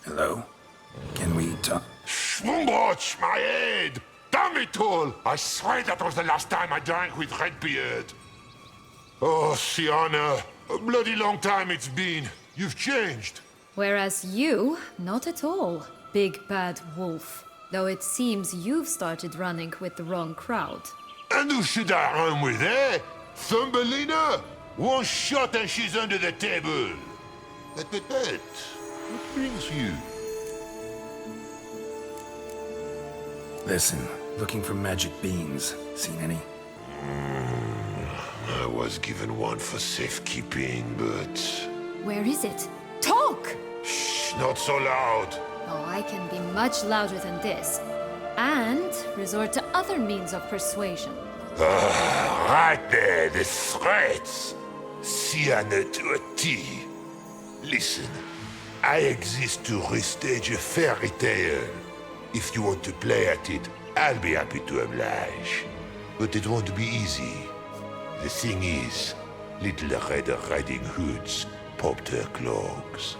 Hello? Can we talk? Schwumbroch, my head! Damn it all! I swear that was the last time I drank with Redbeard. Oh, Sienna, a bloody long time it's been. You've changed. Whereas you, not at all, big bad wolf. Though it seems you've started running with the wrong crowd. And who should I run with, eh? Thumbelina? One shot and she's under the table. But, what brings you? Listen, looking for magic beans. Seen any? I was given one for safekeeping, but... Where is it? Talk! Shh, not so loud. Oh, I can be much louder than this. And resort to other means of persuasion. Right there, the threats. Sienna to a T. Listen, I exist to restage a fairy tale. If you want to play at it, I'll be happy to oblige. But it won't be easy. The thing is, Little Red Riding Hoods popped her clogs.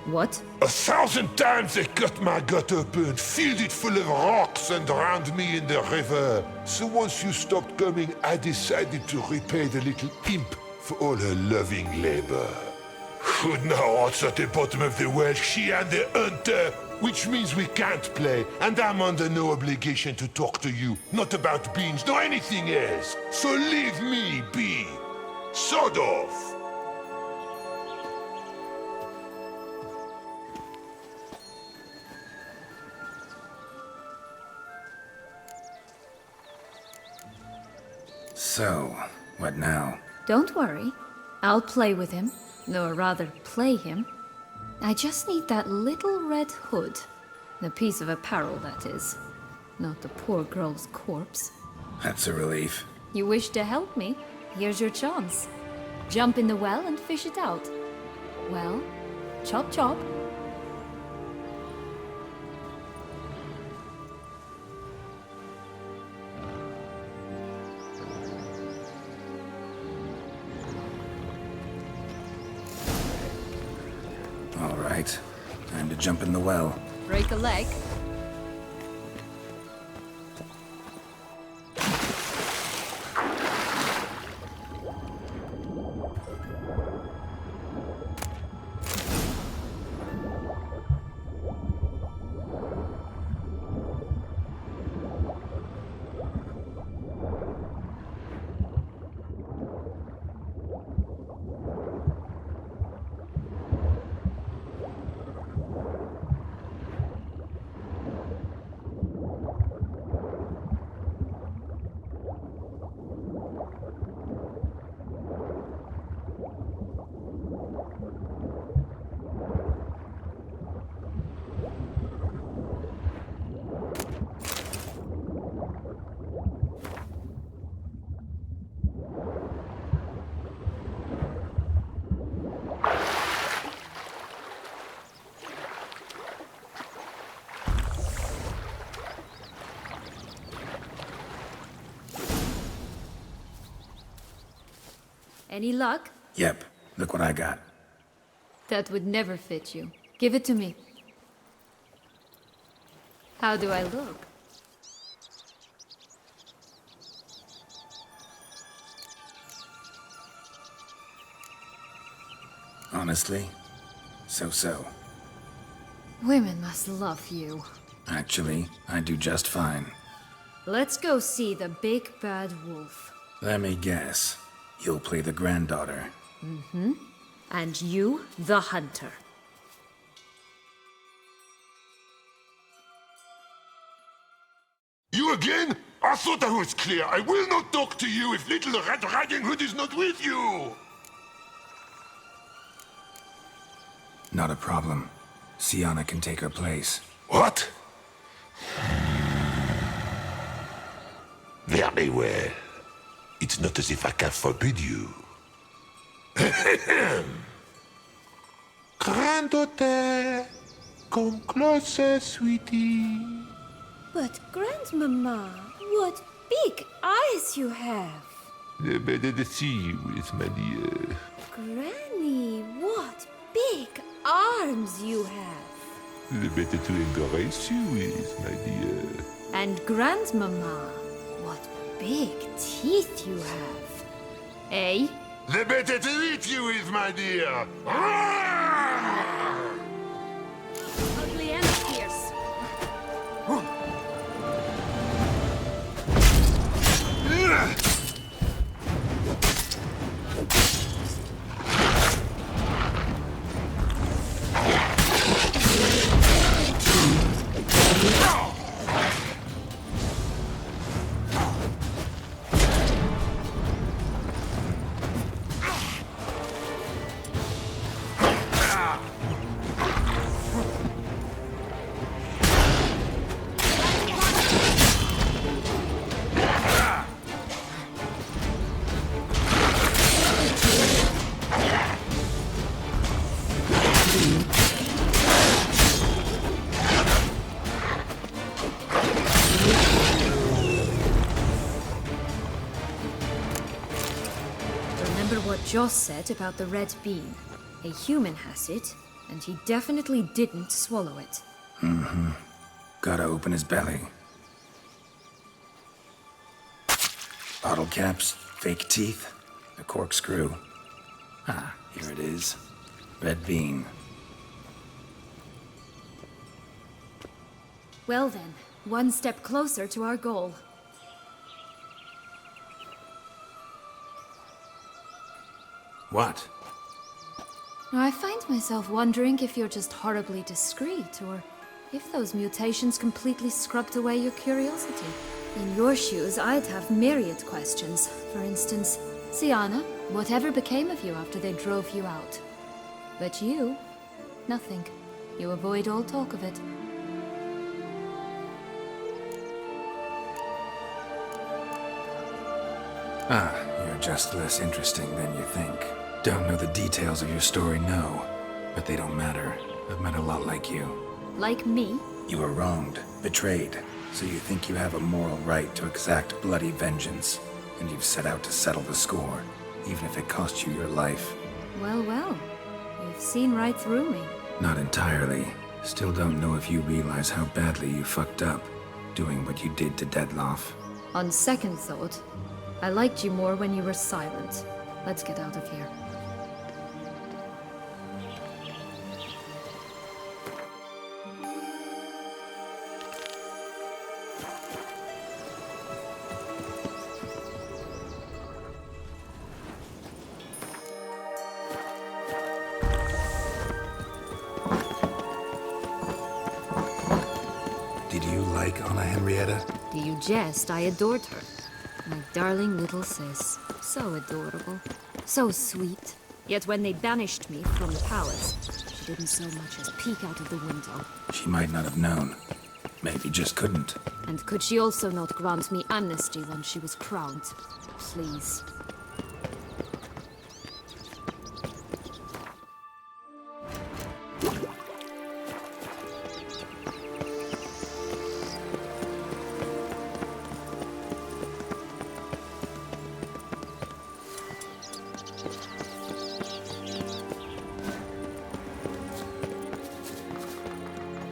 What? 1,000 times they cut my gut open, filled it full of rocks and drowned me in the river. So once you stopped coming, I decided to repay the little imp for all her loving labor. Who now rots at the bottom of the well, she and the hunter, which means we can't play, and I'm under no obligation to talk to you, not about beans, nor anything else. So leave me be. Sod off. So, what now? Don't worry. I'll play with him. Or rather, play him. I just need that little red hood. The piece of apparel, that is. Not the poor girl's corpse. That's a relief. You wish to help me? Here's your chance. Jump in the well and fish it out. Well, chop chop. All right. Time to jump in the well. Break a leg. Any luck? Yep. Look what I got. That would never fit you. Give it to me. How do I look? Honestly, so-so. Women must love you. Actually, I do just fine. Let's go see the big bad wolf. Let me guess. You'll play the granddaughter. And you, the hunter. You again? I thought I was clear. I will not talk to you if Little Red Riding Hood is not with you! Not a problem. Sienna can take her place. What? Very well. It's not as if I can forbid you. Granddaughter, come closer, sweetie. But Grandmama, what big eyes you have! Better to see you with my dear. Granny, what big arms you have! The better to embrace you is, my dear. And Grandmama, what big teeth you have. Eh? The better to eat you is, my dear. Ugly and fierce. Remember what Joss said about the red bean. A human has it, and he definitely didn't swallow it. Gotta open his belly. Bottle caps, fake teeth, a corkscrew. Ah, here it is. Red bean. Well then, one step closer to our goal. What? I find myself wondering if you're just horribly discreet, or if those mutations completely scrubbed away your curiosity. In your shoes, I'd have myriad questions. For instance, Sienna, whatever became of you after they drove you out? But you, nothing. You avoid all talk of it. Ah, you're just less interesting than you think. Don't know the details of your story, no. But they don't matter. I've met a lot like you. Like me? You were wronged, betrayed, so you think you have a moral right to exact bloody vengeance. And you've set out to settle the score, even if it costs you your life. Well, well. You've seen right through me. Not entirely. Still don't know if you realize how badly you fucked up, doing what you did to Dettlaff. On second thought, I liked you more when you were silent. Let's get out of here. Did you like Anna Henrietta? Do you jest? I adored her. My darling little sis. So adorable. So sweet. Yet when they banished me from the palace, she didn't so much as peek out of the window. She might not have known. Maybe just couldn't. And could she also not grant me amnesty when she was crowned? Please.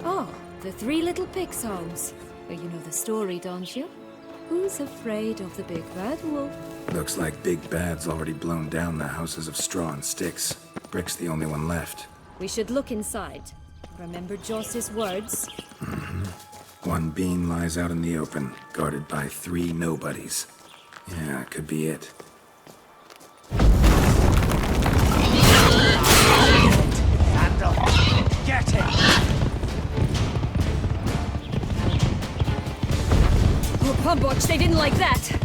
Oh, the Three Little Pigs homes. Well, you know the story, don't you? Who's afraid of the big bad wolf? Looks like Big Bad's already blown down the houses of straw and sticks. Brick's the only one left. We should look inside. Remember Joss's words? One bean lies out in the open, guarded by 3 nobodies. Yeah, could be it. Handle! Get it! Oh, Pumbotch, they didn't like that!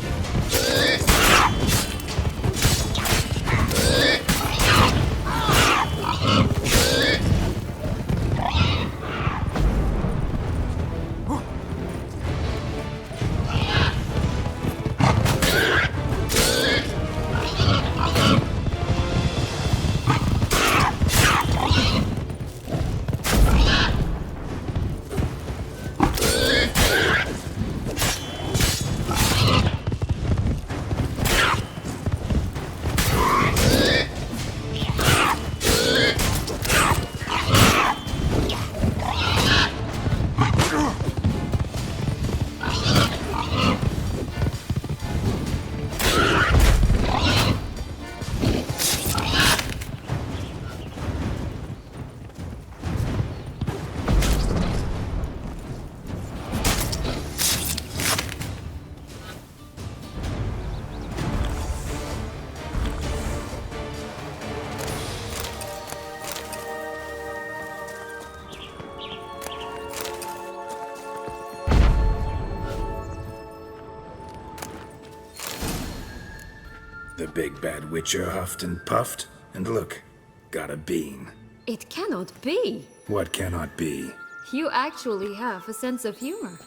big bad witcher huffed and puffed, and look, got a bean. It cannot be. What cannot be? You actually have a sense of humor.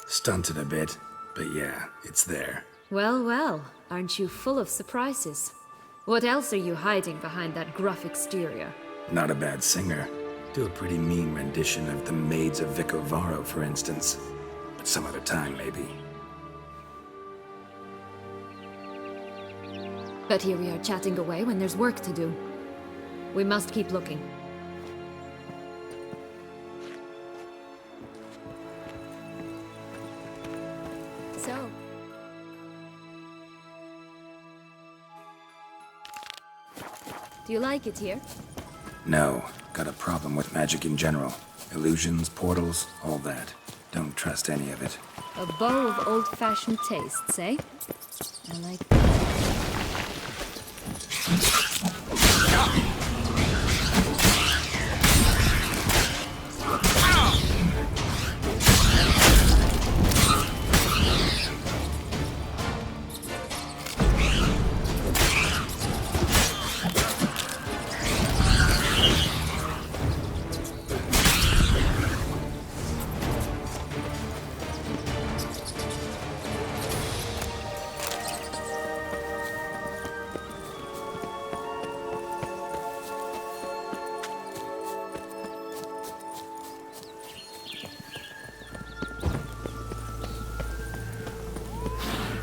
Stunted a bit, but yeah, it's there. Well, well, aren't you full of surprises? What else are you hiding behind that gruff exterior? Not a bad singer. Do a pretty mean rendition of the Maids of Vicovaro, for instance. But some other time, maybe. But here we are chatting away when there's work to do. We must keep looking. So... do you like it here? No, got a problem with magic in general. Illusions, portals, all that. Don't trust any of it. A bow of old-fashioned tastes, eh? I like that.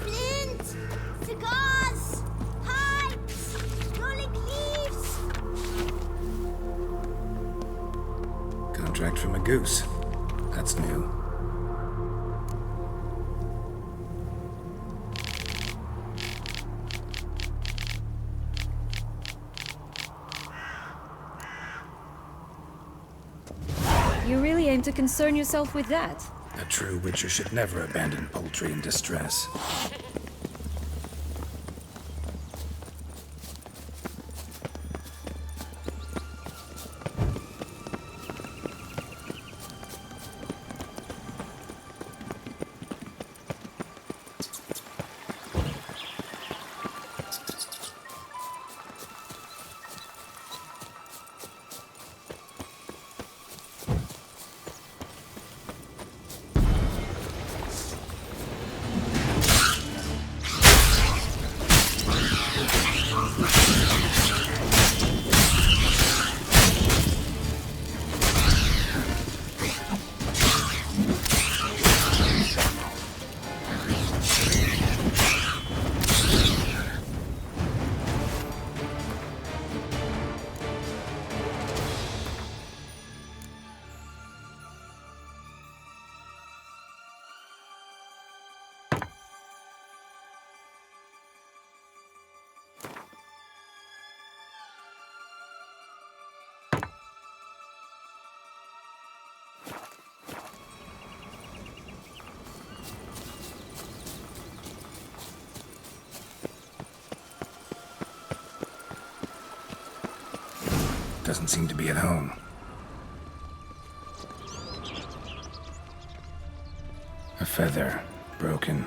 Flint! Cigars! Pipes! Rolling leaves! Contract from a goose. That's new. You really aim to concern yourself with that? A true witcher should never abandon poultry in distress. Doesn't seem to be at home. A feather, broken.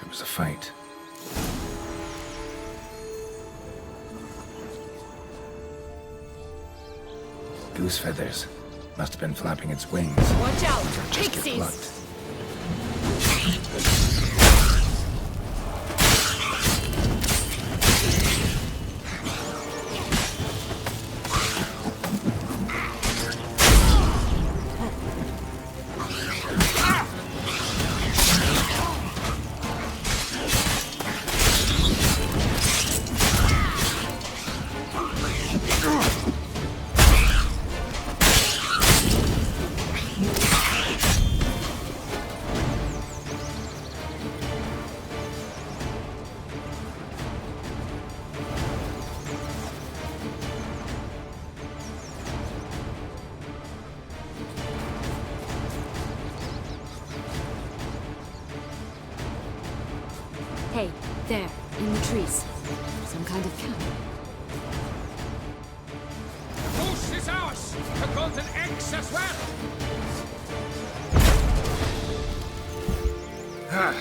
There was a fight. Goose feathers. Must have been flapping its wings. Watch out! Just get Pixies! plucked. Hey, there, in the trees. Some kind of camp. Goose is ours! The golden eggs as well! But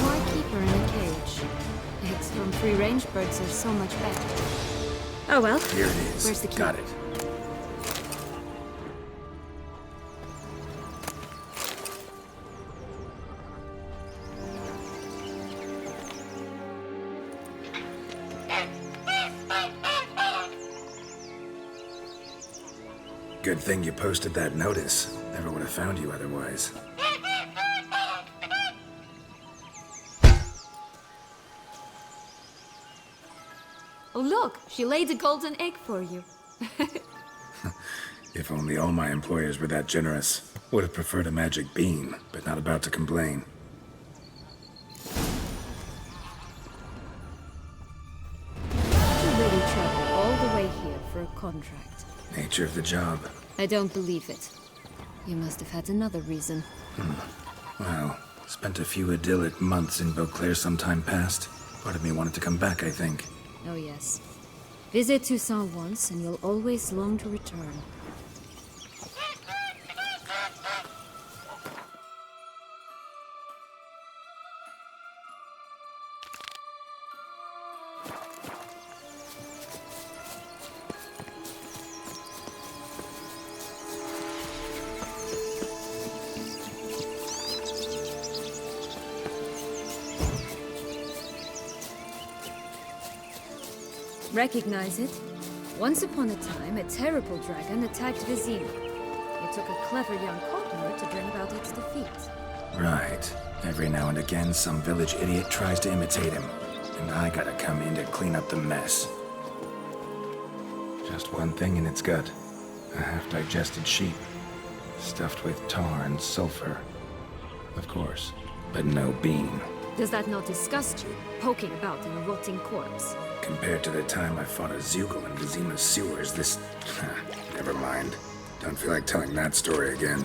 why keep her in a cage? Eggs from free-range birds are so much better. Oh well. Here it is. Where's the key? Got it. Good thing you posted that notice. Never would have found you otherwise. Oh look, she laid a golden egg for you. If only all my employers were that generous. Would have preferred a magic bean, but not about to complain. You really travel all the way here for a contract. Nature of the job. I don't believe it. You must have had another reason. Well, spent a few idyllic months in Beauclair some time past. Part of me wanted to come back, I think. Oh yes. Visit Toussaint once and you'll always long to return. Recognize it? Once upon a time, a terrible dragon attacked Vizima. It took a clever young courtier to bring about its defeat. Right. Every now and again, some village idiot tries to imitate him. And I gotta come in to clean up the mess. Just one thing in its gut. A half-digested sheep. Stuffed with tar and sulfur. Of course. But no bean. Does that not disgust you, poking about in a rotting corpse? Compared to the time I fought a Zeugl in Vizima's sewers, this... Never mind. Don't feel like telling that story again.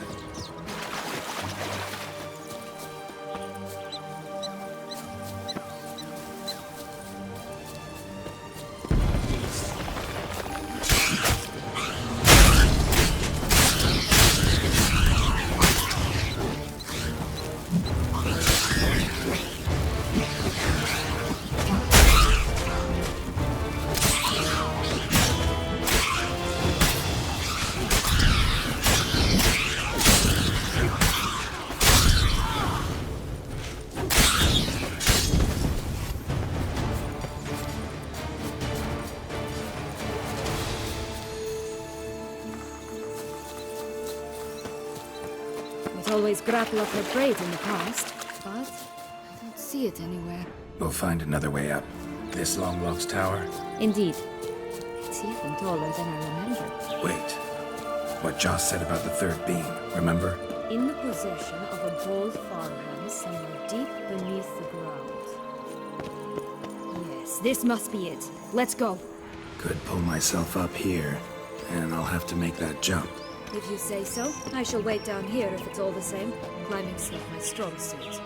Always grapple up her braid in the past, but I don't see it anywhere. We'll find another way up. This Longlock's tower? Indeed. It's even taller than I remember. Wait. What Joss said about the third beam, remember? In the possession of a bold farmhand somewhere deep beneath the ground. Yes, this must be it. Let's go. Could pull myself up here, and I'll have to make that jump. If you say so, I shall wait down here if it's all the same. Climbing's not my strong suit.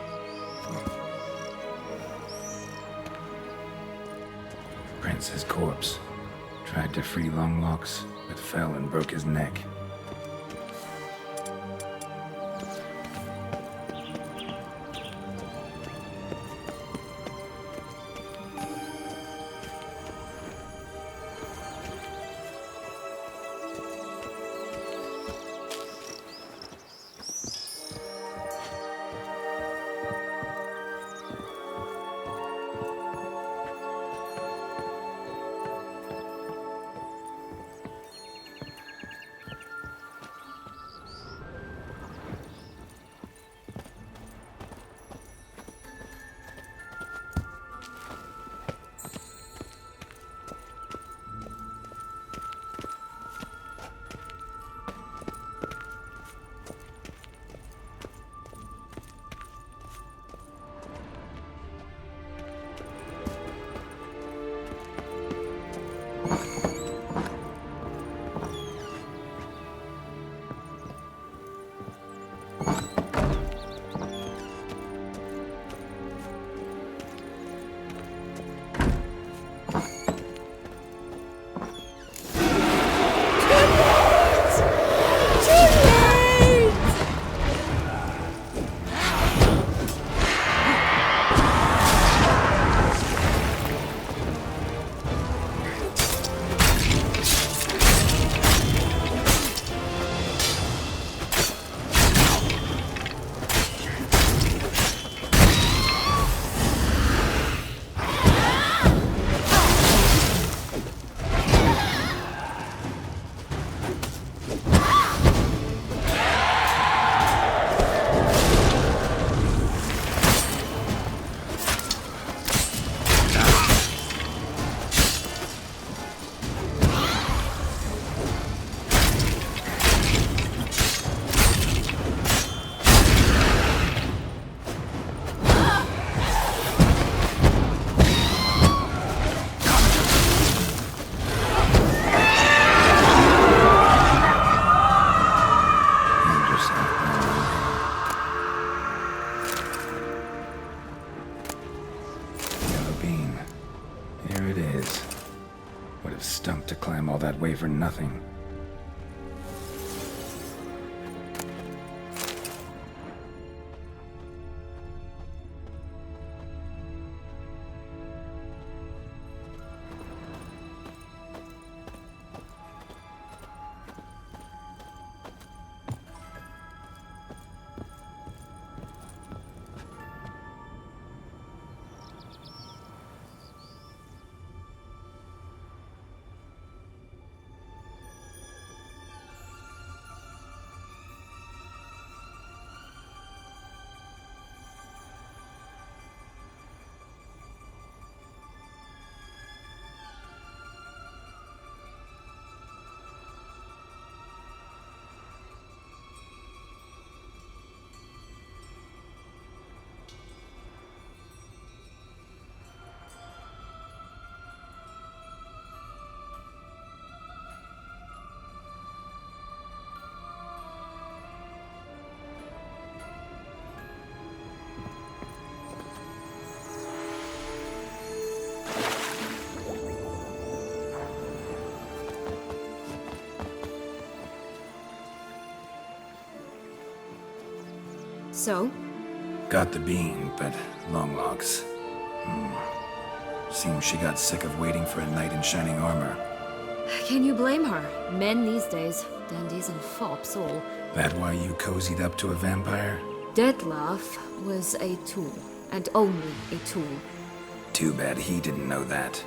Prince's corpse. Tried to free Longlocks, but fell and broke his neck. that way for nothing. So? Got the bean, but long logs. Seems she got sick of waiting for a knight in shining armor. Can you blame her? Men these days, dandies and fops all. That why you cozied up to a vampire? Dettlaff was a tool, and only a tool. Too bad he didn't know that.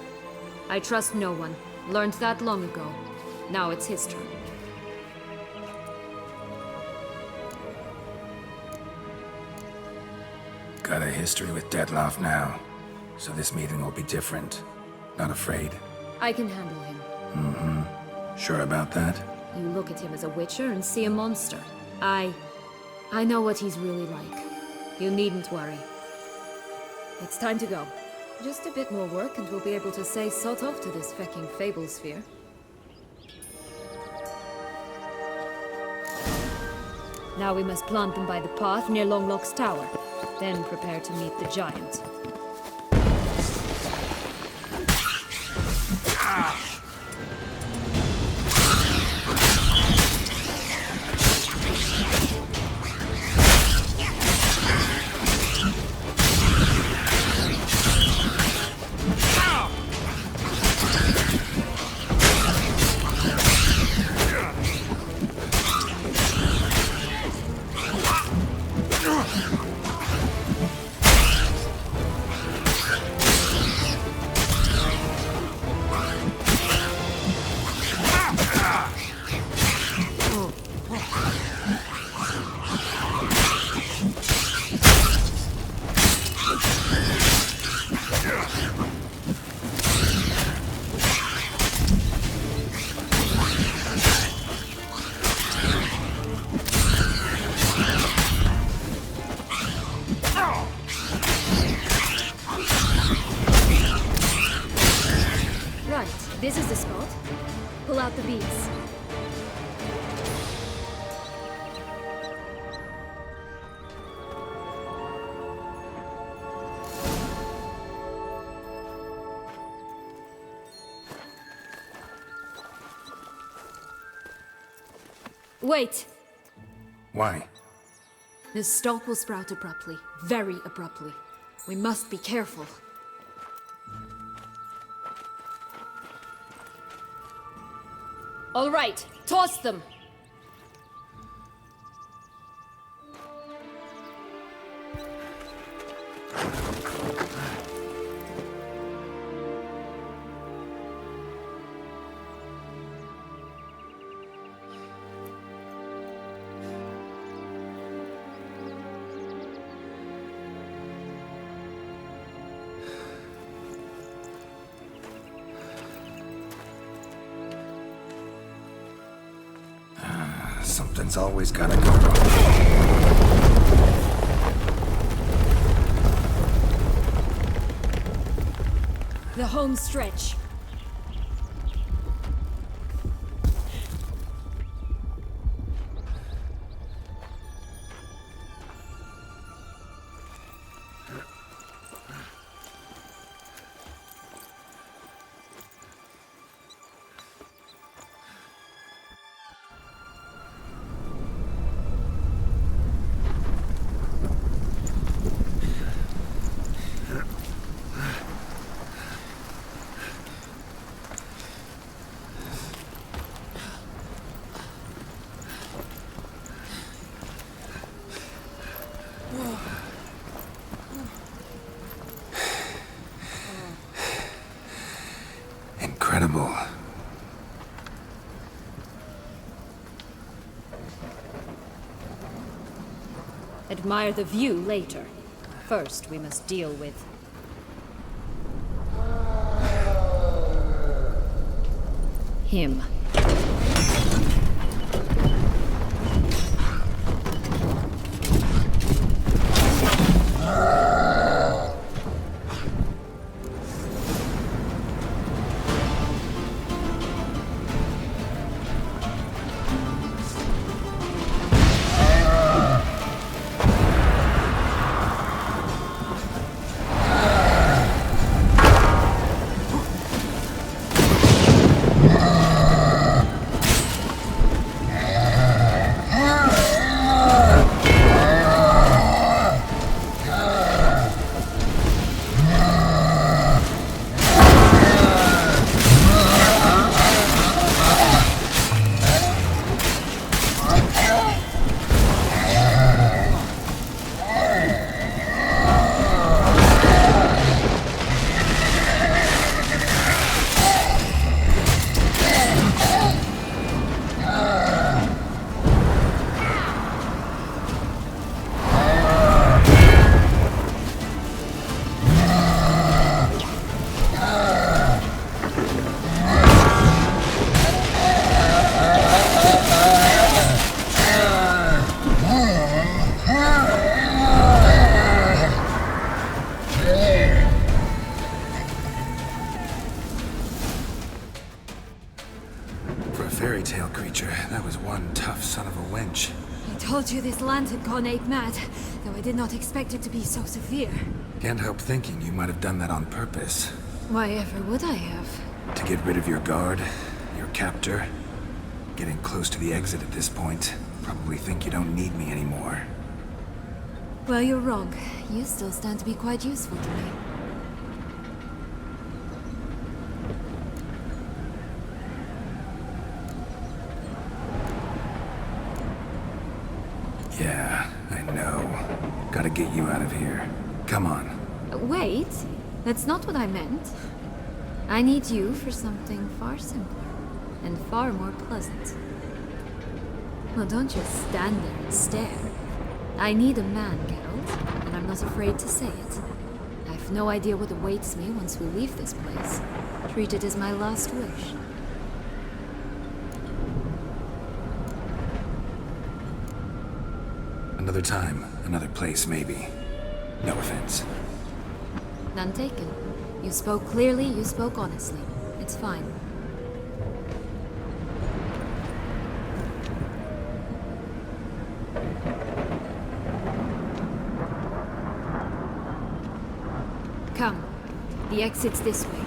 I trust no one. Learned that long ago. Now it's his turn. Got a history with Dettlaff now, so this meeting will be different. Not afraid? I can handle him. Sure about that? You look at him as a witcher and see a monster. I know what he's really like. You needn't worry. It's time to go. Just a bit more work and we'll be able to say sod off to this fecking fable sphere. Now we must plant them by the path near Longlock's tower. Then prepare to meet the giant. This is the spot. Pull out the beads. Wait! Why? The stalk will sprout abruptly. Very abruptly. We must be careful. All right, toss them! Something's always gotta go wrong. The home stretch. Incredible. Admire the view later. First, we must deal with... him. Fairy tale creature. That was one tough son of a wench. I told you this land had gone ape mad, though I did not expect it to be so severe. Can't help thinking you might have done that on purpose. Why ever would I have? To get rid of your guard, your captor. Getting close to the exit at this point. Probably think you don't need me anymore. Well, you're wrong. You still stand to be quite useful to me. Yeah, I know. Gotta get you out of here. Come on. Wait, that's not what I meant. I need you for something far simpler and far more pleasant. Well, don't just stand there and stare. I need a man, Geralt, and I'm not afraid to say it. I've no idea what awaits me once we leave this place. Treat it as my last wish. Another time, another place, maybe. No offense. None taken. You spoke clearly, you spoke honestly. It's fine. Come. The exit's this way.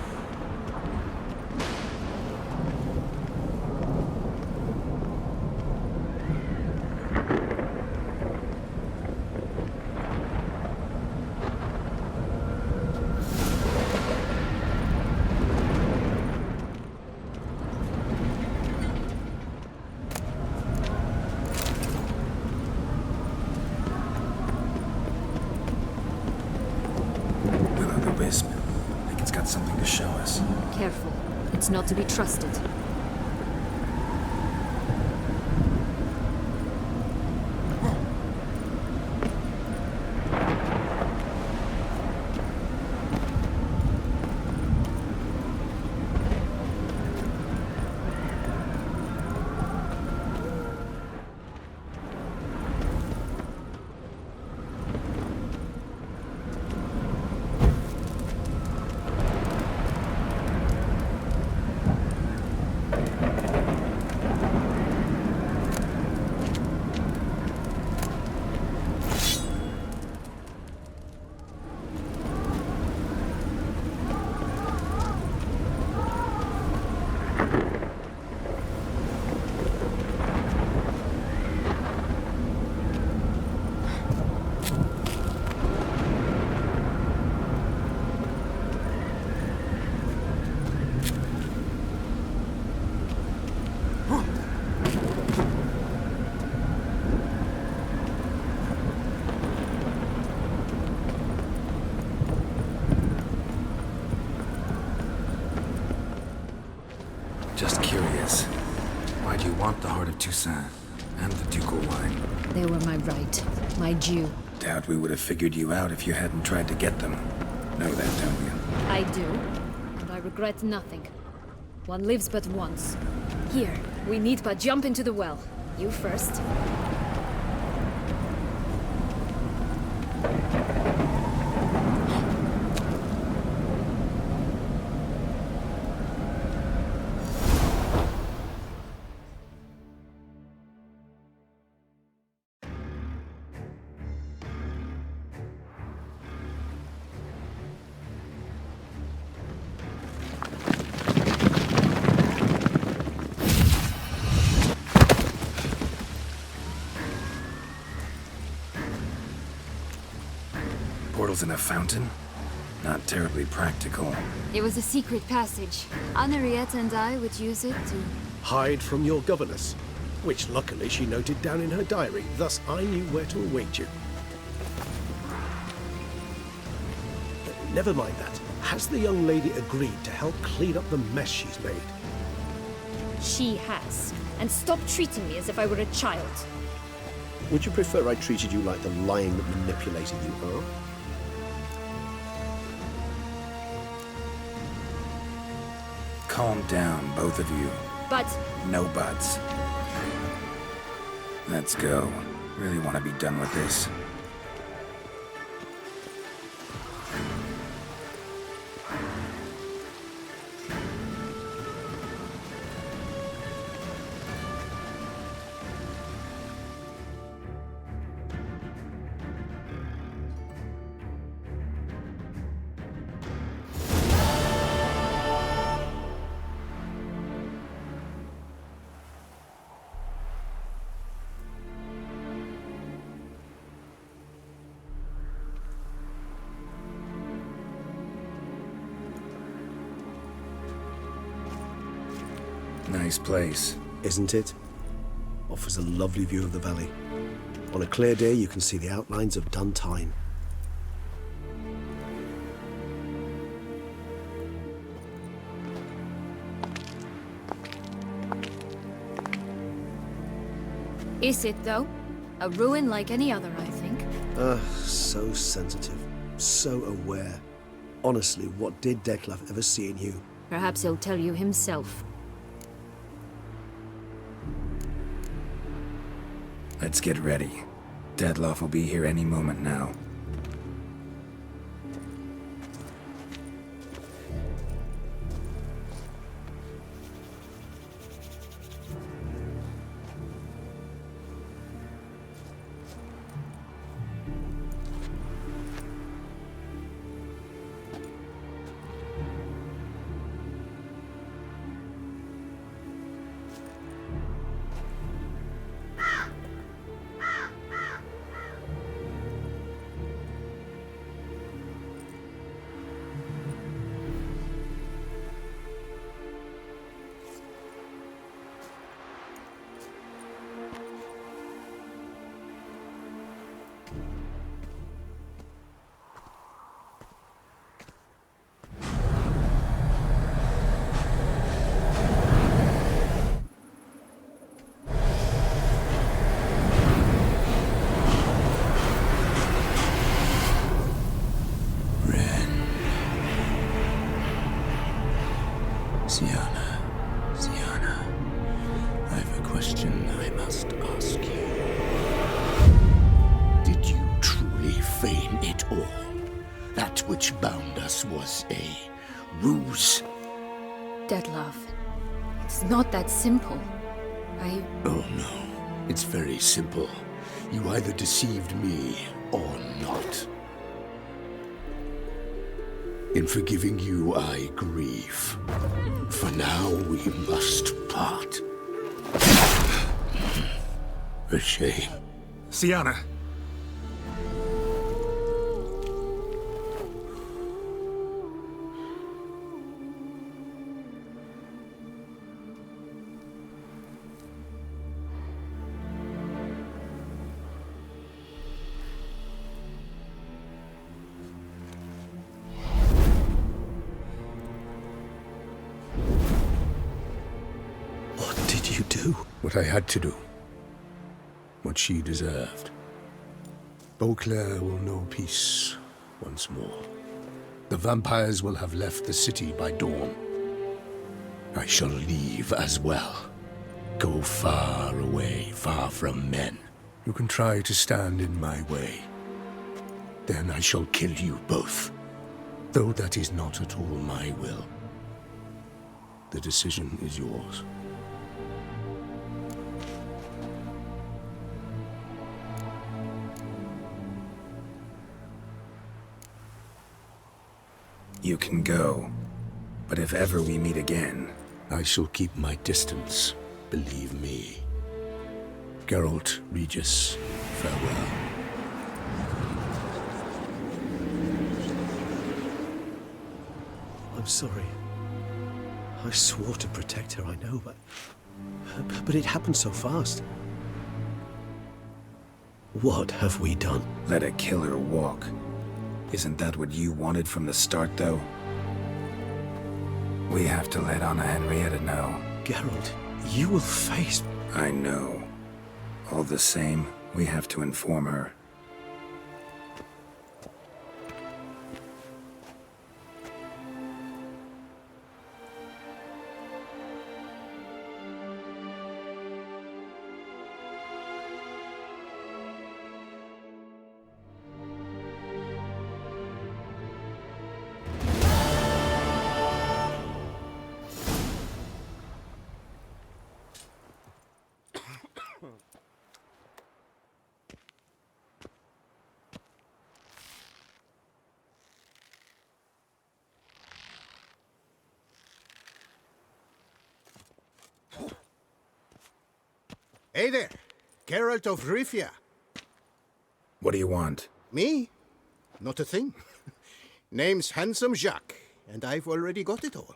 Will-o'-the-wisp. I think it's got something to show us. Careful. It's not to be trusted. Toussaint, and the ducal wine. They were my right, my due. Doubt we would have figured you out if you hadn't tried to get them. Know that, don't you? I do, and I regret nothing. One lives but once. Here, we need but jump into the well. You first. Portals in a fountain? Not terribly practical. It was a secret passage. Henriette and I would use it to... Hide from your governess, which luckily she noted down in her diary, thus I knew where to await you. Never mind that. Has the young lady agreed to help clean up the mess she's made? She has. And stop treating me as if I were a child. Would you prefer I treated you like the lying, manipulator you are? Calm down, both of you. But No buts. Let's go. Really want to be done with this. Nice place. Isn't it? Offers a lovely view of the valley. On a clear day, you can see the outlines of Duntine. Is it, though? A ruin like any other, I think. So sensitive. So aware. Honestly, what did Dettlaff ever see in you? perhaps he'll tell you himself. Let's get ready. Dettlaff will be here any moment now. Syanna, I have a question I must ask you. Did you truly feign it all? That which bound us was a ruse? Dettlaff, it's not that simple. Oh no, it's very simple. You either deceived me or not. In forgiving you, I grieve. For now, we must part. A shame. Syanna! What did you do? What I had to do. What she deserved. Beauclair will know peace once more. The vampires will have left the city by dawn. I shall leave as well. Go far away, far from men. You can try to stand in my way. Then I shall kill you both. Though that is not at all my will. The decision is yours. You can go. But if ever we meet again... I shall keep my distance, believe me. Geralt, Regis, farewell. I'm sorry. I swore to protect her, I know, but it happened so fast. What have we done? Let a killer walk. Isn't that what you wanted from the start, though? We have to let Anna Henrietta know. Geralt, you will face... I know. All the same, we have to inform her. Hey there, Geralt of Rivia. What do you want? Me? Not a thing. Name's Handsome Jacques, and I've already got it all.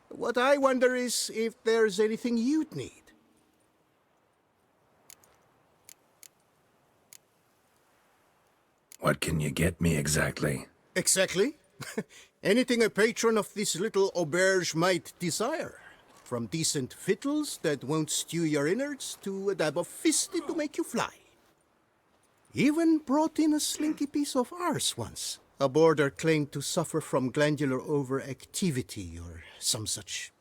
What I wonder is if there's anything you'd need. What can you get me exactly? Exactly. Anything a patron of this little auberge might desire. From decent victuals that won't stew your innards to a dab of fisted to make you fly. Even brought in a slinky piece of arse once. A boarder claimed to suffer from glandular overactivity or some such.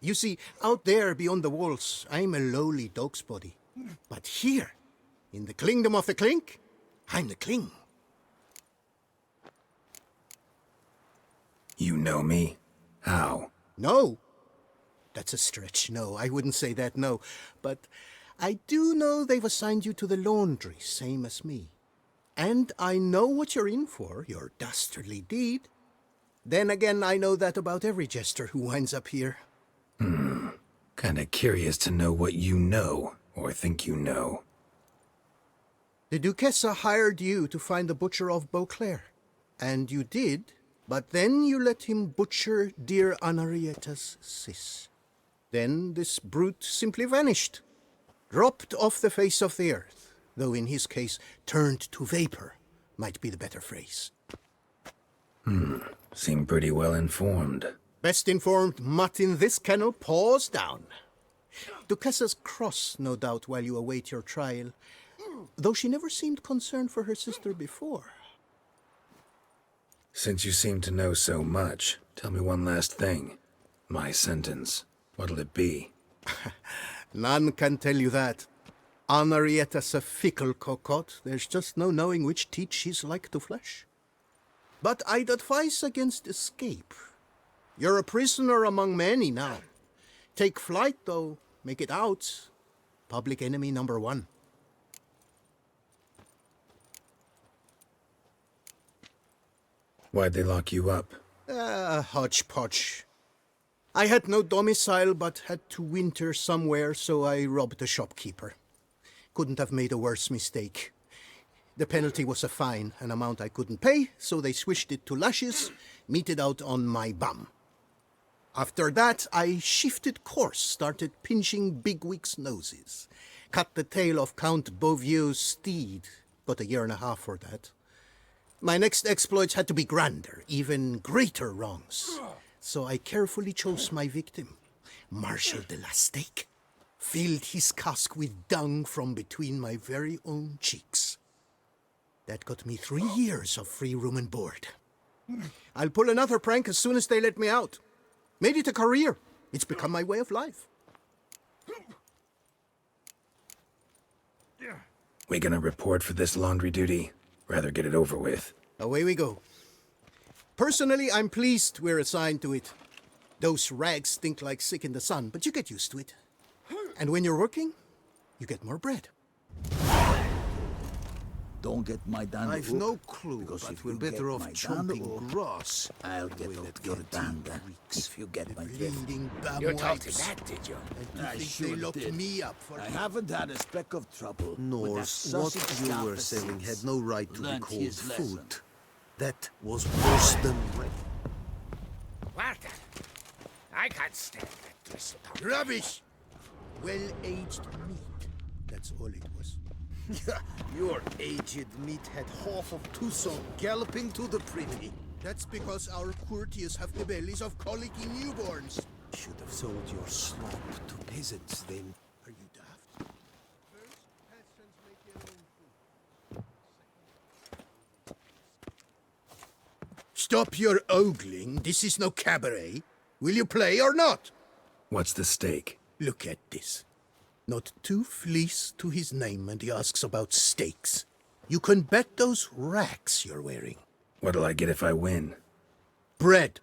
You see, out there beyond the walls, I'm a lowly dog's body. But here, in the Klingdom of the Clink, I'm the Kling. You know me? How? No. That's a stretch. No, I wouldn't say that, no. But I do know they've assigned you to the laundry, same as me. And I know what you're in for, your dastardly deed. Then again, I know that about every jester who winds up here. Kinda curious to know what you know, or think you know. The Duchessa hired you to find the butcher of Beauclair. And you did, but then you let him butcher dear Anarietta's sis. Then this brute simply vanished. Dropped off the face of the earth, though in his case, turned to vapor, might be the better phrase. Seem pretty well informed. Best informed mutt in this kennel, paws down. Duchessa's cross, no doubt, while you await your trial, though she never seemed concerned for her sister before. Since you seem to know so much, tell me one last thing. My sentence. What'll it be? None can tell you that. Anarietta's a fickle cocotte. There's just no knowing which teat she's like to flesh. But I'd advise against escape. You're a prisoner among many now. Take flight, though. Make it out. Public enemy number 1. Why'd they lock you up? Hodgepodge. I had no domicile, but had to winter somewhere, so I robbed a shopkeeper. Couldn't have made a worse mistake. The penalty was a fine, an amount I couldn't pay, so they switched it to lashes, meted out on my bum. After that, I shifted course, started pinching bigwigs' noses. Cut the tail of Count Beauvieux's steed. Got a year and a half for that. My next exploits had to be grander, even greater wrongs. So I carefully chose my victim, Marshal de la Stake. filled his cask with dung from between my very own cheeks. That got me 3 years of free room and board. I'll pull another prank as soon as they let me out. Made it a career. It's become my way of life. We gonna report for this laundry duty? Rather get it over with. Away we go. Personally, I'm pleased we're assigned to it. Those rags stink like sick in the sun, but you get used to it. And when you're working, you get more bread. Don't get my dander. I've no clue, because but if we're you better get off my chomping dander, grass. I'll get We'll up your your teeth dander reeks. if you get my drift. Bleeding You told him bum-wipes. that, did you? And I to think sure they locked did. me up for I haven't had a speck of trouble. with that Norse, what sausage you were scarf selling since had no right to be learnt called his lesson. food. That was worse than rape. Walter, I can't stand that twist. Rubbish! Well-aged meat. That's all it was. Your aged meat had half of Tucson galloping to the privy. That's because our courtiers have the bellies of colicky newborns. Should have sold your slop to peasants then. Are you daft? First, peasants make their own food. Stop your ogling. This is no cabaret. Will you play or not? What's the stake? Look at this. Not 2 fleece to his name, and he asks about stakes. You can bet those racks you're wearing. What'll I get if I win? Bread.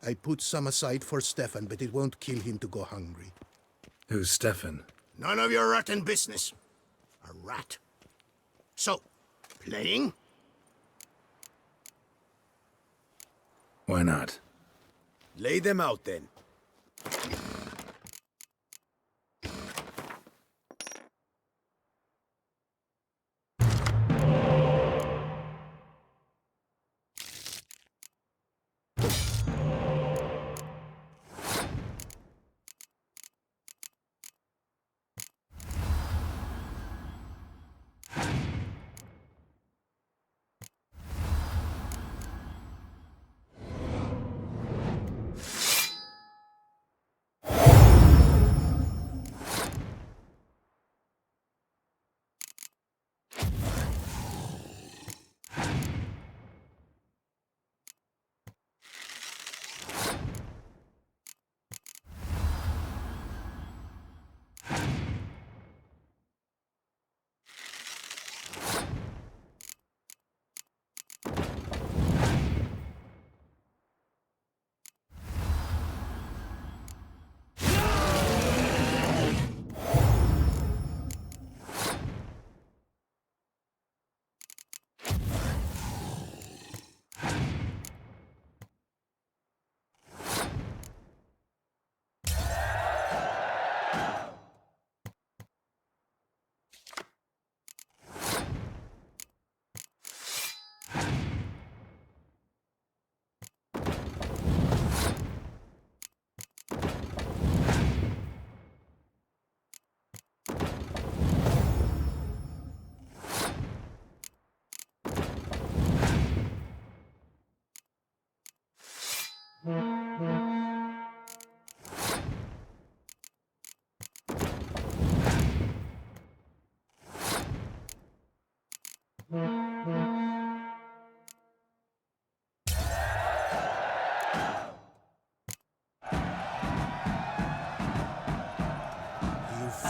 I put some aside for Stefan, but it won't kill him to go hungry. Who's Stefan? None of your rotten business. A rat. So, playing? Why not? Lay them out then. You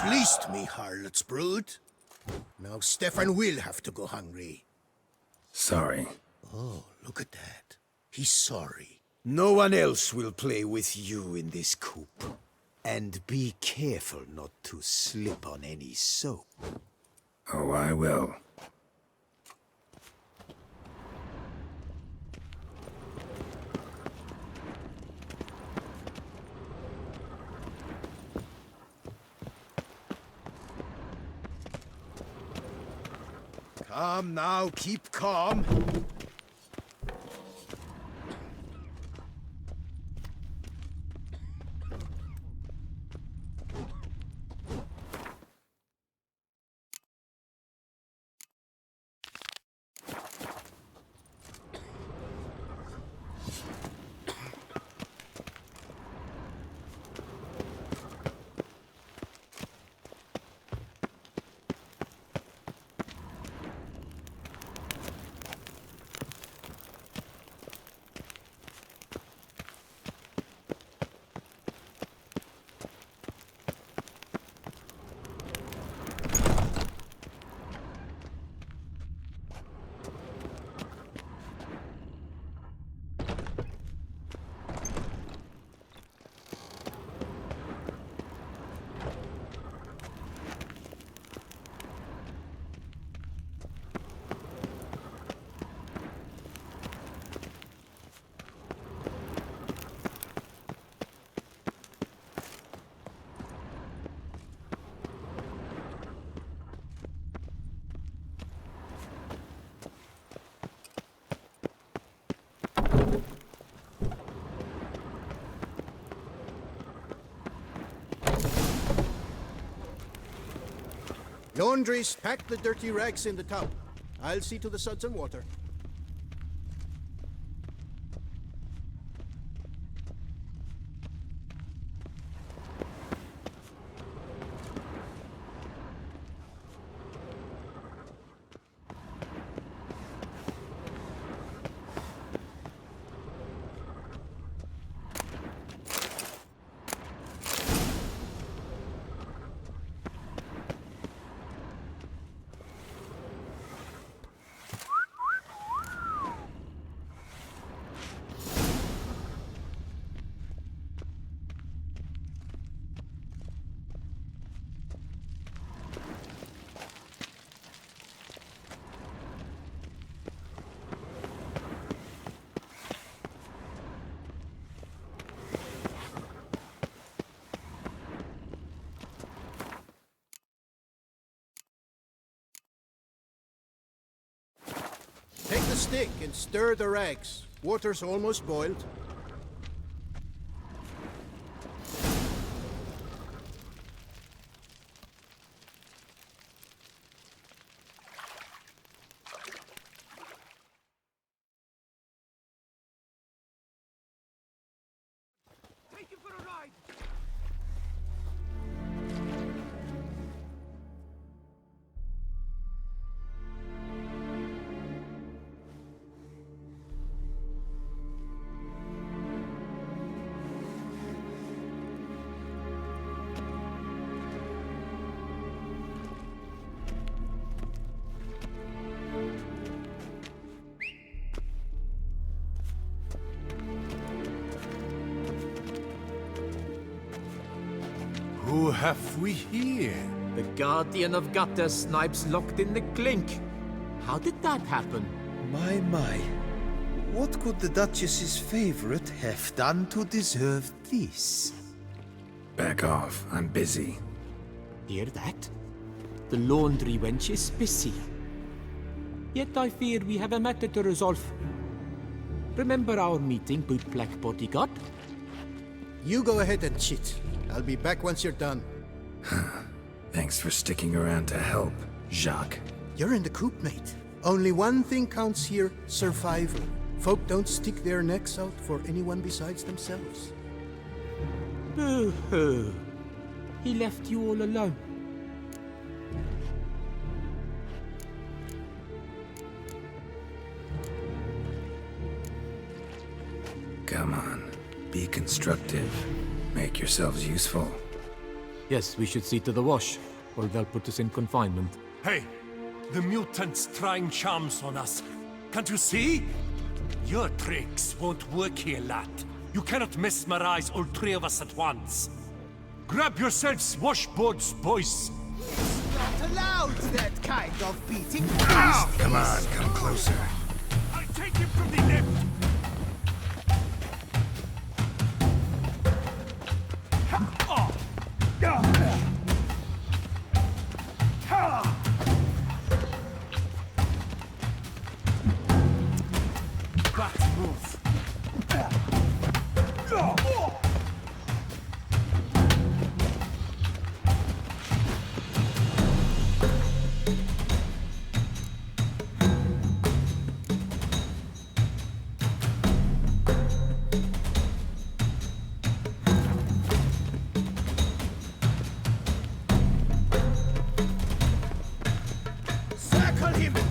fleeced me, harlot's brood. Now Stefan will have to go hungry. Sorry. Oh, look at that. He's sorry. No one else will play with you in this coop. And be careful not to slip on any soap. Oh, I will. Calm now, keep calm. Laundries, pack the dirty rags in the tub. I'll see to the suds and water. Take the stick and stir the rags. Water's almost boiled. Take you for a ride! Who have we here? The Guardian of Gutter Snipes locked in the clink. How did that happen? My. What could the Duchess's favorite have done to deserve this? Back off. I'm busy. Hear that? The laundry wench is busy. Yet I fear we have a matter to resolve. Remember our meeting, bootblack bodyguard? You go ahead and chit. I'll be back once you're done. Thanks for sticking around to help, Jacques. You're in the coop, mate. Only one thing counts here, survival. Folk don't stick their necks out for anyone besides themselves. Boo-hoo. He left you all alone. Come on. Be constructive. Make yourselves useful. Yes, we should see to the wash, or they'll put us in confinement. Hey, the mutant's trying charms on us. Can't you see? Your tricks won't work here, lad. You cannot mesmerize all three of us at once. Grab yourselves washboards, boys. Not allowed that kind of beating. Ow! Come on, come closer. I'll take him from the left.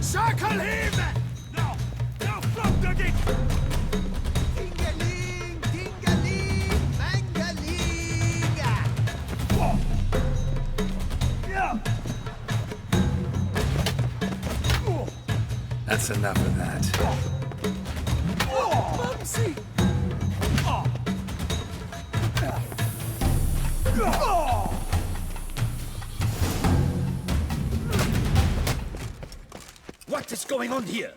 Circle him! Now! Now, flop the dick! Tingaling! Tingaling! Mangaling! That's enough of that. Mumsy! What is going on here?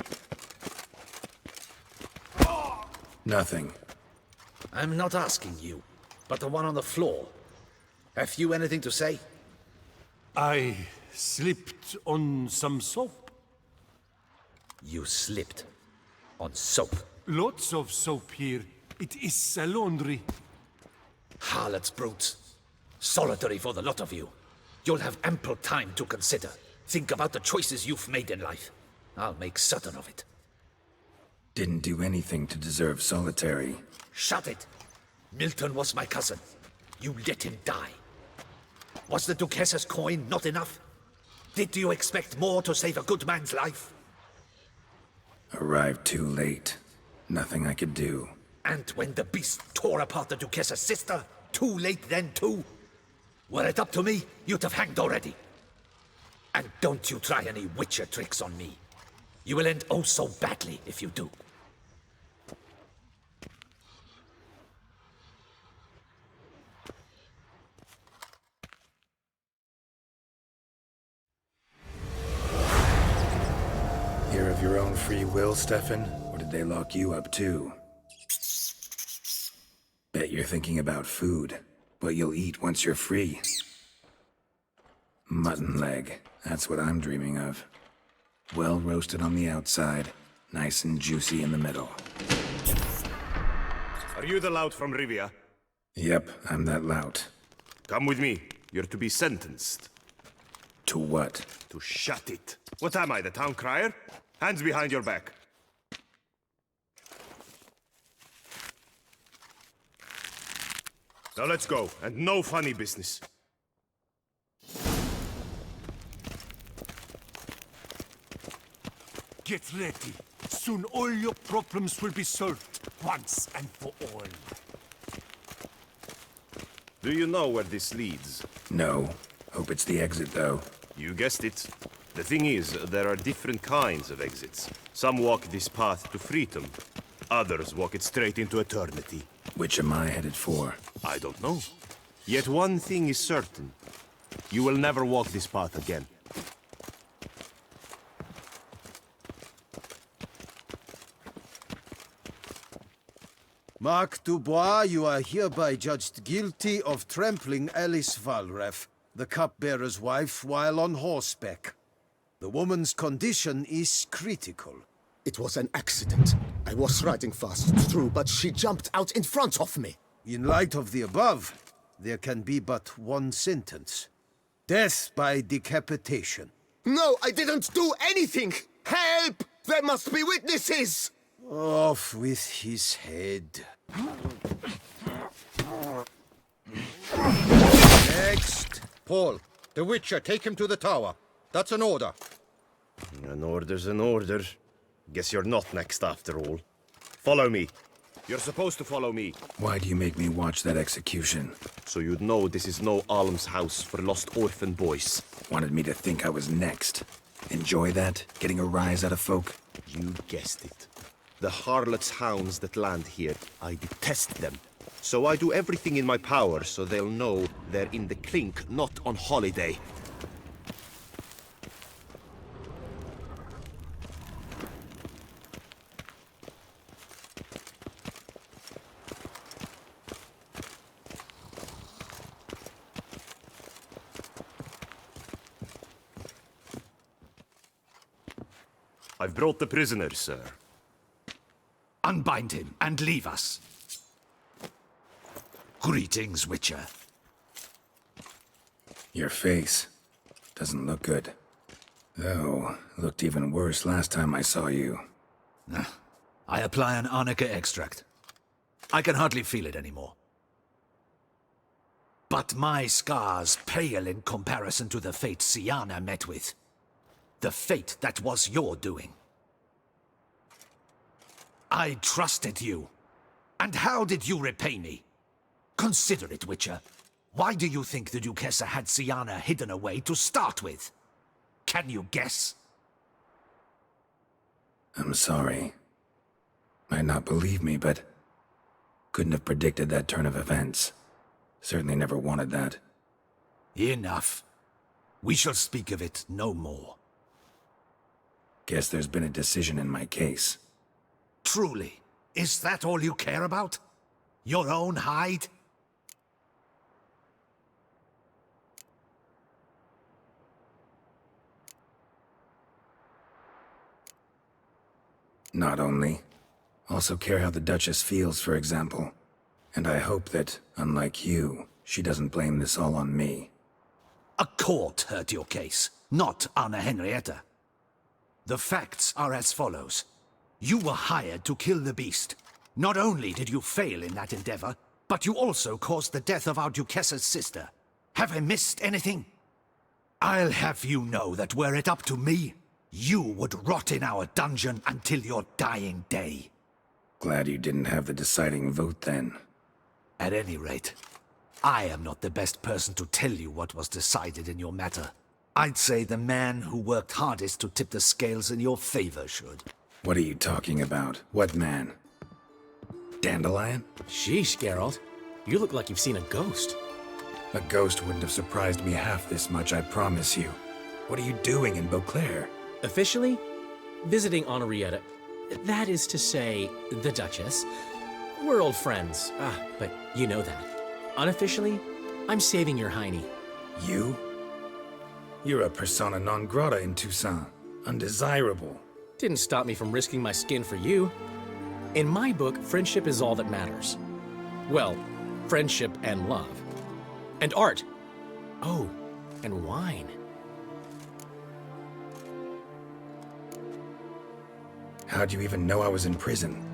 Nothing. I'm not asking you, but the one on the floor. Have you anything to say? I slipped on some soap. You slipped on soap. Lots of soap here. It is a laundry. Harlots, brutes. Solitary for the lot of you. You'll have ample time to consider. Think about the choices you've made in life. I'll make certain of it. Didn't do anything to deserve solitary. Shut it! Milton was my cousin. You let him die. Was the Duquessa's coin not enough? Did you expect more to save a good man's life? Arrived too late. Nothing I could do. And when the beast tore apart the Duquessa's sister, too late then too? Were it up to me, you'd have hanged already. And don't you try any Witcher tricks on me. You will end oh so badly if you do. Here of your own free will, Stefan? Or did they lock you up too? Bet you're thinking about food. What you'll eat once you're free. Mutton leg. That's what I'm dreaming of. Well roasted on the outside, nice and juicy in the middle. Are you the lout from Rivia? Yep, I'm that lout. Come with me. You're to be sentenced. To what? To shut it. What am I, the town crier? Hands behind your back. Now let's go, and no funny business. Get ready. Soon all your problems will be solved, once and for all. Do you know where this leads? No. Hope it's the exit, though. You guessed it. The thing is, there are different kinds of exits. Some walk this path to freedom. Others walk it straight into eternity. Which am I headed for? I don't know. Yet one thing is certain. You will never walk this path again. Mark Dubois, you are hereby judged guilty of trampling Alice Valref, the cupbearer's wife, while on horseback. The woman's condition is critical. It was an accident. I was riding fast, it's true, but she jumped out in front of me. In light of the above, there can be but one sentence. Death by decapitation. No, I didn't do anything! Help! There must be witnesses! Off with his head. Next! Paul, the Witcher, take him to the tower. That's an order. An order's an order. Guess you're not next after all. Follow me. You're supposed to follow me. Why do you make me watch that execution? So you'd know this is no almshouse for lost orphan boys. Wanted me to think I was next. Enjoy that? Getting a rise out of folk? You guessed it. The harlots' hounds that land here, I detest them. So I do everything in my power so they'll know they're in the clink, not on holiday. I've brought the prisoner, sir. Unbind him and leave us. Greetings, Witcher. Your face doesn't look good. Though, looked even worse last time I saw you. I apply an arnica extract. I can hardly feel it anymore. But my scars pale in comparison to the fate Syanna met with. The fate that was your doing. I trusted you. And how did you repay me? Consider it, Witcher. Why do you think the Duquessa had Syanna hidden away to start with? Can you guess? I'm sorry. Might not believe me, but couldn't have predicted that turn of events. Certainly never wanted that. Enough. We shall speak of it no more. Guess there's been a decision in my case. Truly, is that all you care about? Your own hide? Not only. Also care how the Duchess feels, for example. And I hope that, unlike you, she doesn't blame this all on me. A court heard your case, not Anna Henrietta. The facts are as follows. You were hired to kill the beast. Not only did you fail in that endeavor, but you also caused the death of our Duchessa's sister. Have I missed anything? I'll have you know that were it up to me, you would rot in our dungeon until your dying day. Glad you didn't have the deciding vote then. At any rate, I am not the best person to tell you what was decided in your matter. I'd say the man who worked hardest to tip the scales in your favor should. What are you talking about? What man? Dandelion? Sheesh, Geralt. You look like you've seen a ghost. A ghost wouldn't have surprised me half this much, I promise you. What are you doing in Beauclair? Officially, visiting Henrietta. That is to say, the Duchess. We're old friends, but you know that. Unofficially, I'm saving your hiney. You? You're a persona non grata in Toussaint. Undesirable. Didn't stop me from risking my skin for you. In my book, friendship is all that matters. Well, friendship and love. And art. Oh, and wine. How'd you even know I was in prison?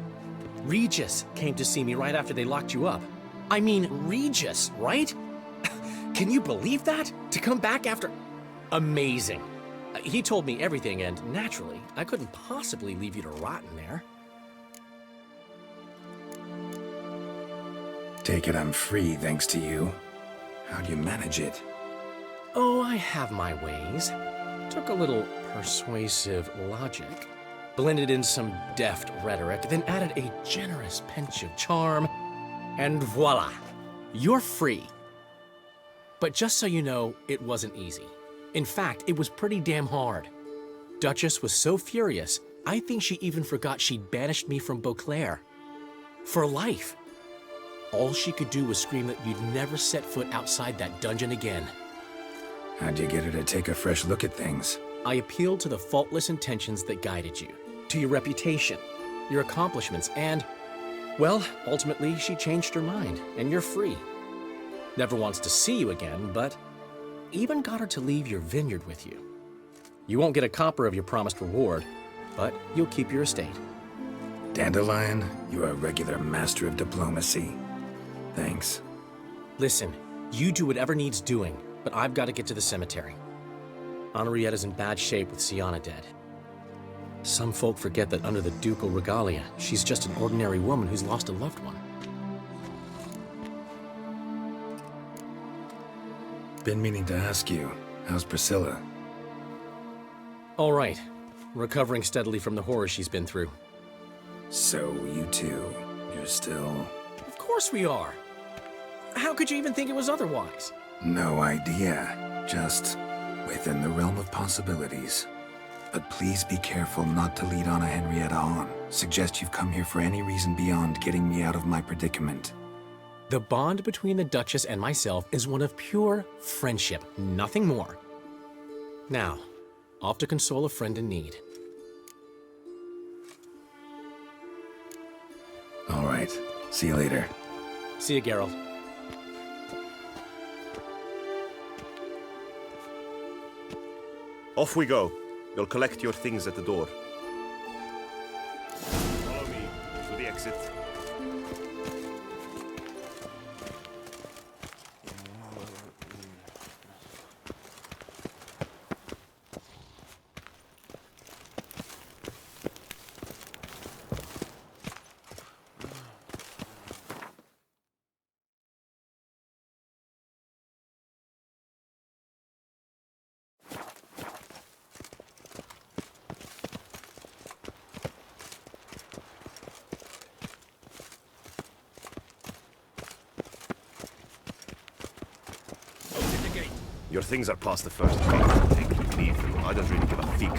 Regis came to see me right after they locked you up. I mean, Regis, right? Can you believe that? To come back after... Amazing. He told me everything, and naturally, I couldn't possibly leave you to rot in there. Take it I'm free thanks to you. How'd you manage it? Oh, I have my ways. Took a little persuasive logic, blended in some deft rhetoric, then added a generous pinch of charm, and voila, you're free. But just so you know, it wasn't easy. In fact, it was pretty damn hard. Duchess was so furious, I think she even forgot she'd banished me from Beauclair. For life. All she could do was scream that you'd never set foot outside that dungeon again. How'd you get her to take a fresh look at things? I appealed to the faultless intentions that guided you, to your reputation, your accomplishments, and, well, ultimately she changed her mind, and you're free. Never wants to see you again, but even got her to leave your vineyard with you. You won't get a copper of your promised reward, but you'll keep your estate. Dandelion, you're a regular master of diplomacy. Thanks. Listen, you do whatever needs doing, but I've got to get to the cemetery. Henrietta's in bad shape with Syanna dead. Some folk forget that under the ducal regalia, she's just an ordinary woman who's lost a loved one. Been meaning to ask you, how's Priscilla? All right. Recovering steadily from the horror she's been through. So, you two, you're still... Of course we are. How could you even think it was otherwise? No idea. Just within the realm of possibilities. But please be careful not to lead Anna Henrietta on. Suggest you've come here for any reason beyond getting me out of my predicament. The bond between the Duchess and myself is one of pure friendship, nothing more. Now, off to console a friend in need. All right. See you later. See you, Geralt. Off we go. You'll collect your things at the door. Follow me to the exit. Your things are past the first gate. Leave them. I don't really give a fig.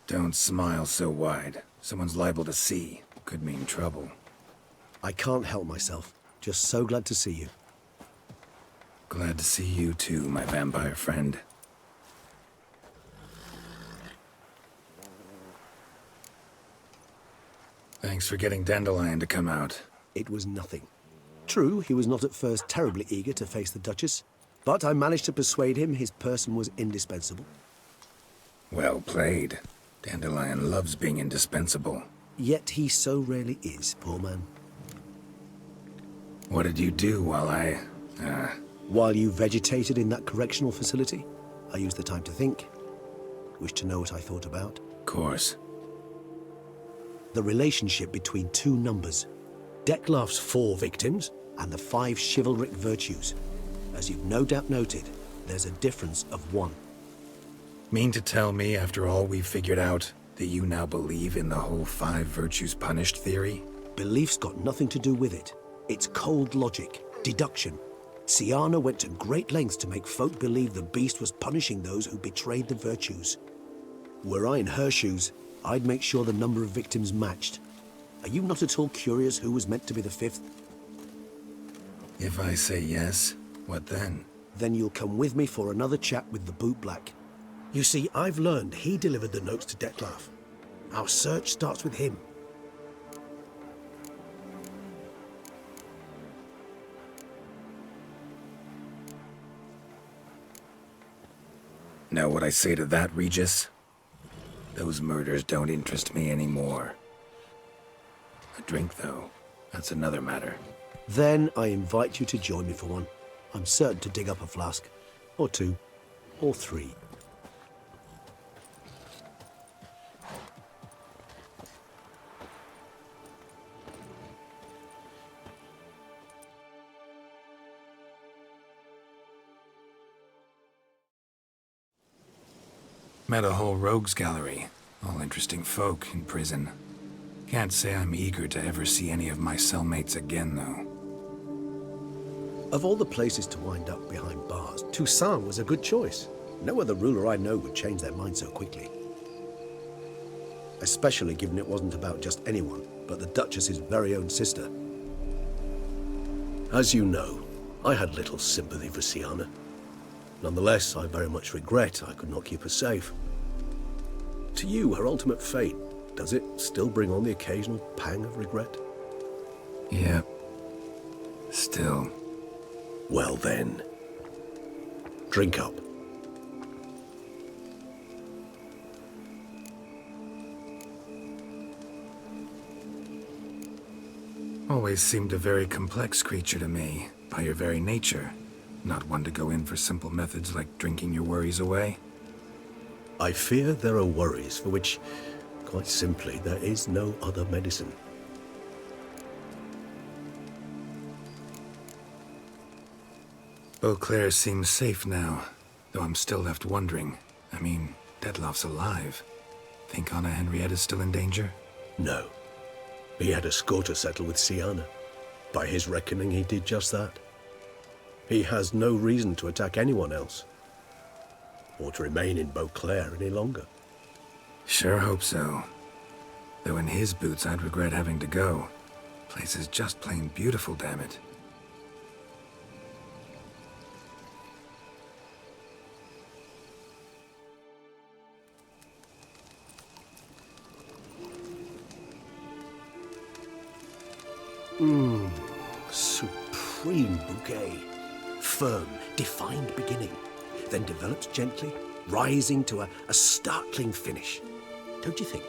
Don't smile so wide. Someone's liable to see. Could mean trouble. I can't help myself. Just so glad to see you. Glad to see you too, my vampire friend. Thanks for getting Dandelion to come out. It was nothing. True, he was not at first terribly eager to face the Duchess, but I managed to persuade him his person was indispensable. Well played. Dandelion loves being indispensable. Yet he so rarely is, poor man. What did you do while While you vegetated in that correctional facility, I used the time to think. Wish to know what I thought about? Of course. The relationship between two numbers. Dettlaff's 4 victims and the 5 chivalric virtues. As you've no doubt noted, there's a difference of 1. Mean to tell me, after all we've figured out, that you now believe in the whole 5 virtues punished theory? Belief's got nothing to do with it. It's cold logic, deduction. Syanna went to great lengths to make folk believe the beast was punishing those who betrayed the virtues. Were I in her shoes, I'd make sure the number of victims matched. Are you not at all curious who was meant to be the 5th? If I say yes, what then? Then you'll come with me for another chat with the Boot Black. You see, I've learned he delivered the notes to Dettlaff. Our search starts with him. Know what I say to that, Regis? Those murders don't interest me anymore. A drink, though, that's another matter. Then I invite you to join me for one. I'm certain to dig up a flask. Or 2. Or 3. Met a whole rogues gallery. All interesting folk in prison. Can't say I'm eager to ever see any of my cellmates again, though. Of all the places to wind up behind bars, Toussaint was a good choice. No other ruler I know would change their mind so quickly. Especially given it wasn't about just anyone, but the Duchess's very own sister. As you know, I had little sympathy for Syanna. Nonetheless, I very much regret I could not keep her safe. To you, her ultimate fate, does it still bring on the occasional pang of regret? Yep. Still. Well then, drink up. Always seemed a very complex creature to me, by your very nature. Not one to go in for simple methods like drinking your worries away. I fear there are worries for which, quite simply, there is no other medicine. Beauclair seems safe now, though I'm still left wondering. I mean, Dettlaff's alive. Think Anna Henrietta's still in danger? No. He had a score to settle with Syanna. By his reckoning, he did just that. He has no reason to attack anyone else, or to remain in Beauclair any longer. Sure hope so. Though in his boots, I'd regret having to go. Place is just plain beautiful, damn it. Supreme bouquet. Firm, defined beginning, then develops gently, rising to a startling finish. Don't you think?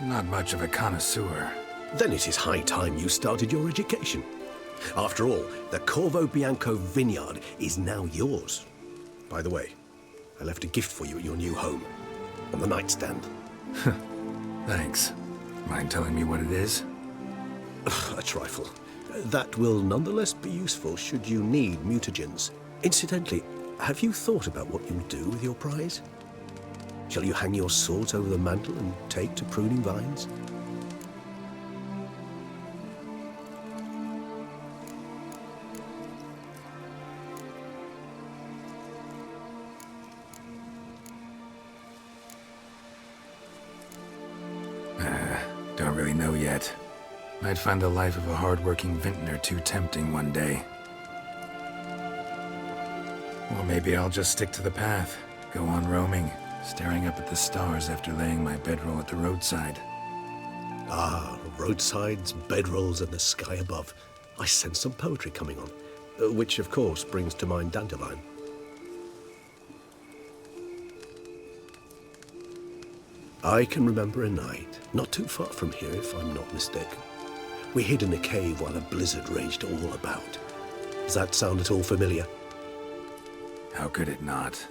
Not much of a connoisseur. Then it is high time you started your education. After all, the Corvo Bianco vineyard is now yours. By the way, I left a gift for you at your new home, on the nightstand. Thanks. Mind telling me what it is? A trifle. That will nonetheless be useful should you need mutagens. Incidentally, have you thought about what you'll do with your prize? Shall you hang your sword over the mantle and take to pruning vines? Don't really know yet. Might find the life of a hard-working vintner too tempting one day. Or maybe I'll just stick to the path, go on roaming, staring up at the stars after laying my bedroll at the roadside. Ah, roadsides, bedrolls, and the sky above. I sense some poetry coming on, which of course brings to mind Dandelion. I can remember a night, not too far from here if I'm not mistaken. We hid in a cave while a blizzard raged all about. Does that sound at all familiar? How could it not?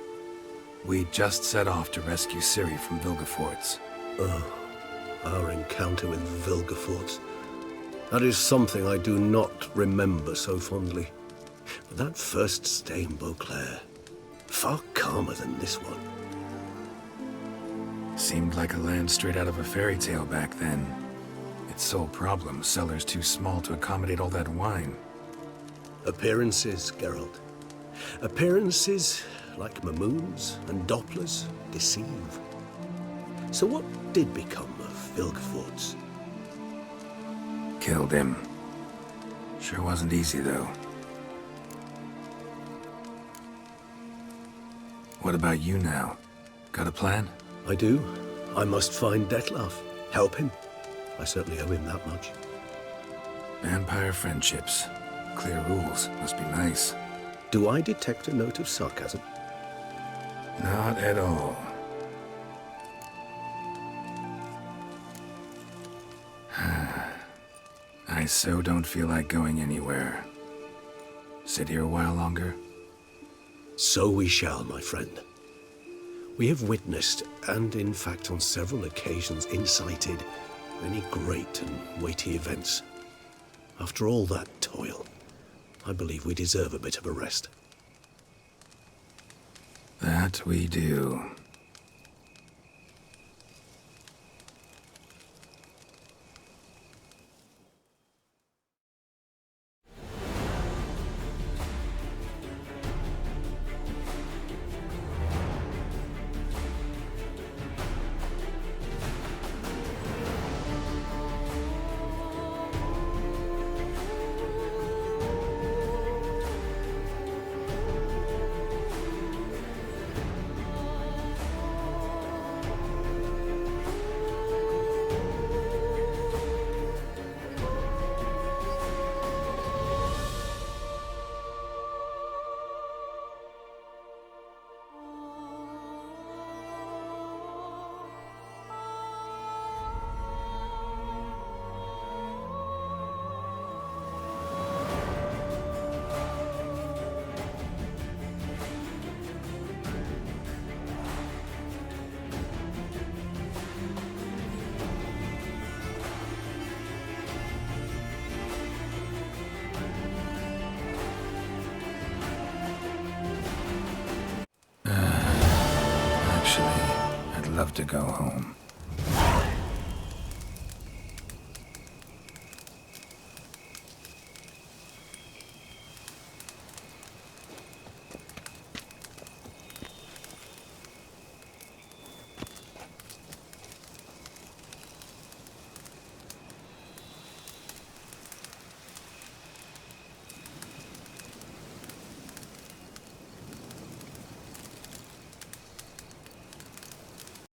We just set off to rescue Ciri from Vilgefortz. Oh, our encounter with Vilgefortz. That is something I do not remember so fondly. But that first stay in Beauclair, far calmer than this one. Seemed like a land straight out of a fairy tale back then. Its sole problem, cellars too small to accommodate all that wine. Appearances, Geralt. Appearances, like Mamoons and Dopplers, deceive. So what did become of Vilgefortz? Killed him. Sure wasn't easy, though. What about you now? Got a plan? I do. I must find Dettlaff. Help him. I certainly owe him that much. Vampire friendships. Clear rules. Must be nice. Do I detect a note of sarcasm? Not at all. I so don't feel like going anywhere. Sit here a while longer? So we shall, my friend. We have witnessed, and in fact on several occasions incited, many great and weighty events. After all that toil, I believe we deserve a bit of a rest. That we do. Actually, I'd love to go home.